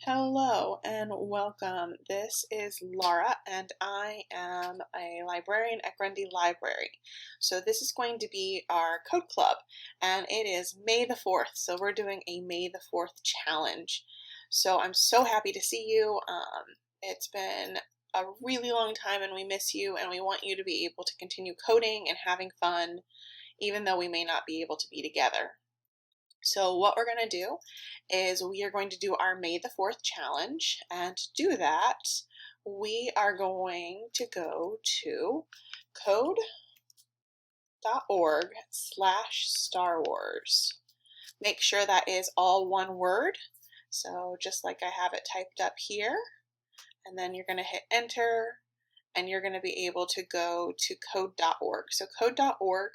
Hello and welcome. This is Laura and I am a librarian at Grundy Library. So this is going to be our code club and it is May the 4th. So we're doing a May the 4th challenge. So I'm so happy to see you. It's been a really long time and we miss you and we want you to be able to continue coding and having fun even though we may not be able to be together. So what we're going to do is we are going to do our May the 4th challenge, and to do that we are going to go to Codeorg/Star Wars. Make sure that is all one word, so just like I have it typed up here, and then you're going to hit enter and you're going to be able to go to code.org. So code.org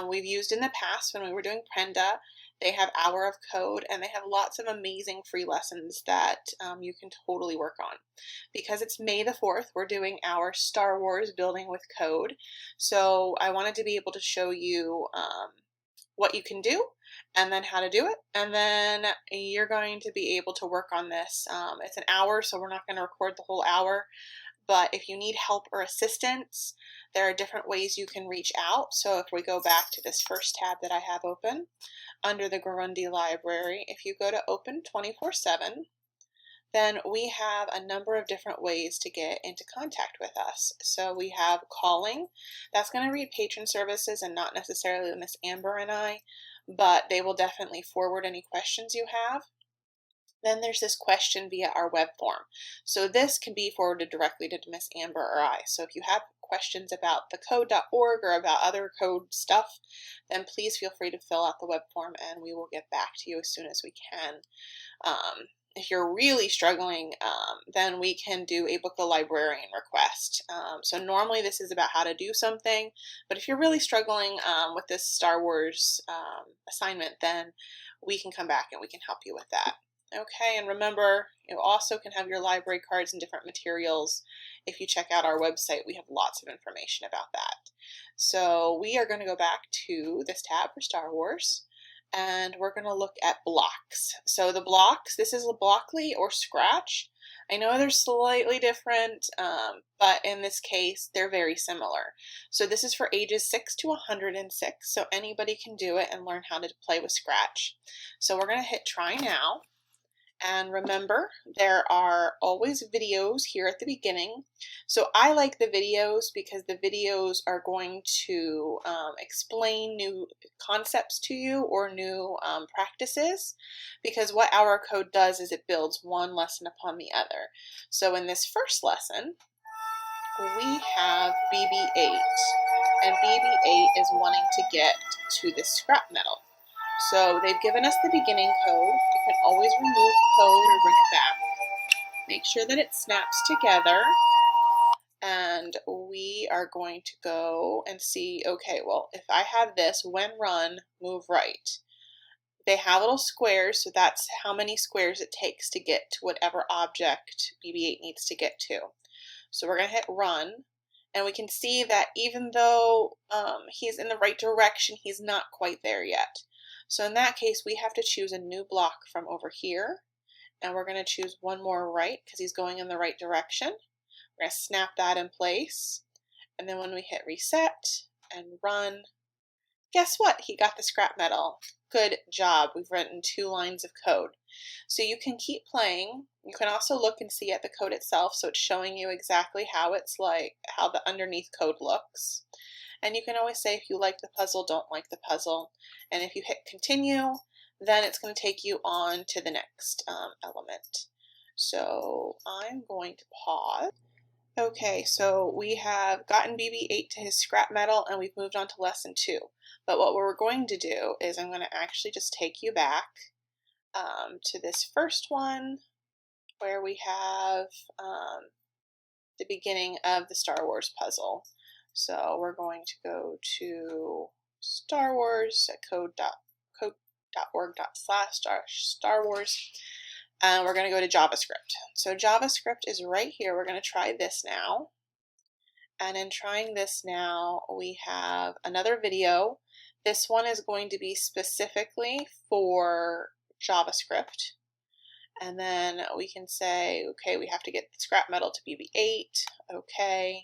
we've used in the past when we were doing Prenda. They have Hour of Code and they have lots of amazing free lessons that you can totally work on. Because it's May the 4th, we're doing our Star Wars Building with Code. So I wanted to be able to show you what you can do and then how to do it, and then you're going to be able to work on this. It's an hour, so we're not going to record the whole hour. But if you need help or assistance, there are different ways you can reach out. So if we go back to this first tab that I have open, under the Grundy Library, if you go to Open 24/7, then we have a number of different ways to get into contact with us. So we have calling. That's going to read patron services and not necessarily Miss Amber and I, but they will definitely forward any questions you have. Then there's this question via our web form. So this can be forwarded directly to Miss Amber or I. So if you have questions about the code.org or about other code stuff, then please feel free to fill out the web form and we will get back to you as soon as we can. If you're really struggling, then we can do a book a librarian request. So normally this is about how to do something, but if you're really struggling with this Star Wars assignment, then we can come back and we can help you with that. Okay, and remember, you also can have your library cards and different materials. If you check out our website, we have lots of information about that. So we are going to go back to this tab for Star Wars, and we're going to look at blocks. So the blocks, this is a Blockly or Scratch. I know they're slightly different, but in this case, they're very similar. So this is for ages 6 to 106, so anybody can do it and learn how to play with Scratch. So we're going to hit try now. And remember, there are always videos here at the beginning. So I like the videos because the videos are going to explain new concepts to you or new practices, because what Hour Code does is it builds one lesson upon the other. So in this first lesson, we have BB-8, and BB-8 is wanting to get to this scrap metal. So they've given us the beginning code. You can always remove code or bring it back. Make sure that it snaps together. And we are going to go and see, okay, well, if I have this, when run, move right. They have little squares, so that's how many squares it takes to get to whatever object BB-8 needs to get to. So we're going to hit run. And we can see that even though he's in the right direction, he's not quite there yet. So in that case, we have to choose a new block from over here, and we're going to choose one more right because he's going in the right direction. We're going to snap that in place, and then when we hit reset and run, guess what? He got the scrap metal. Good job. We've written 2 lines of code. So you can keep playing. You can also look and see at the code itself, so it's showing you exactly how it's like, how the underneath code looks. And you can always say if you like the puzzle, don't like the puzzle. And if you hit continue, then it's going to take you on to the next element. So I'm going to pause. Okay, so we have gotten BB-8 to his scrap metal and we've moved on to lesson 2. But what we're going to do is I'm going to actually just take you back to this first one where we have the beginning of the Star Wars puzzle. So we're going to go to Star Wars at code.org/Star Wars, and we're going to go to JavaScript. So JavaScript is right here. We're going to try this now. And in trying this now, we have another video This one is going to be specifically for JavaScript. And then we can say, okay, we have to get the scrap metal to BB8. Okay.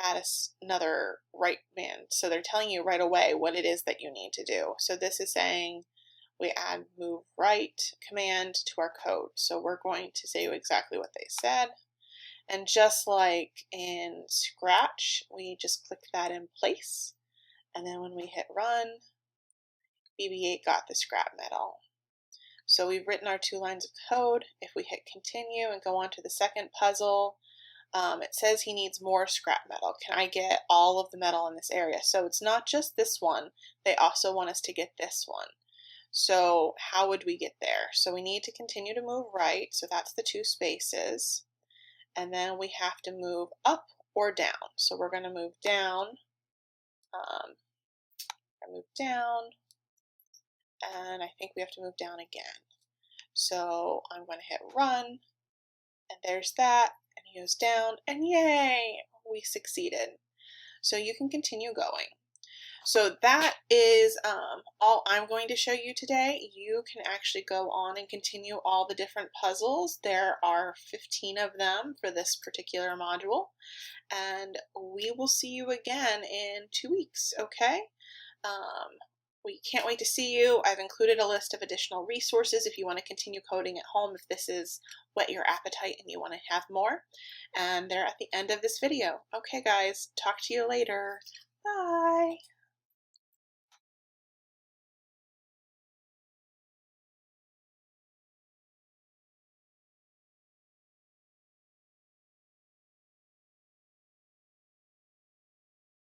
Add another right band. So they're telling you right away what it is that you need to do. So this is saying we add move right command to our code. So we're going to say exactly what they said. And just like in Scratch, we just click that in place. And then when we hit run, BB8 got the scrap metal. So we've written our 2 lines of code. If we hit continue and go on to the second puzzle, it says he needs more scrap metal. Can I get all of the metal in this area? So it's not just this one. They also want us to get this one. So how would we get there? So we need to continue to move right. So that's the 2 spaces. And then we have to move up or down. So we're going to move down. And I think we have to move down again. So I'm going to hit run, and there's that, and he goes down, and yay, we succeeded. So you can continue going. So that is all I'm going to show you today. You can actually go on and continue all the different puzzles. There are 15 of them for this particular module, and we will see you again in 2 weeks, okay? We can't wait to see you. I've included a list of additional resources if you want to continue coding at home, if this is whet your appetite and you want to have more. And they're at the end of this video. Okay, guys, talk to you later. Bye.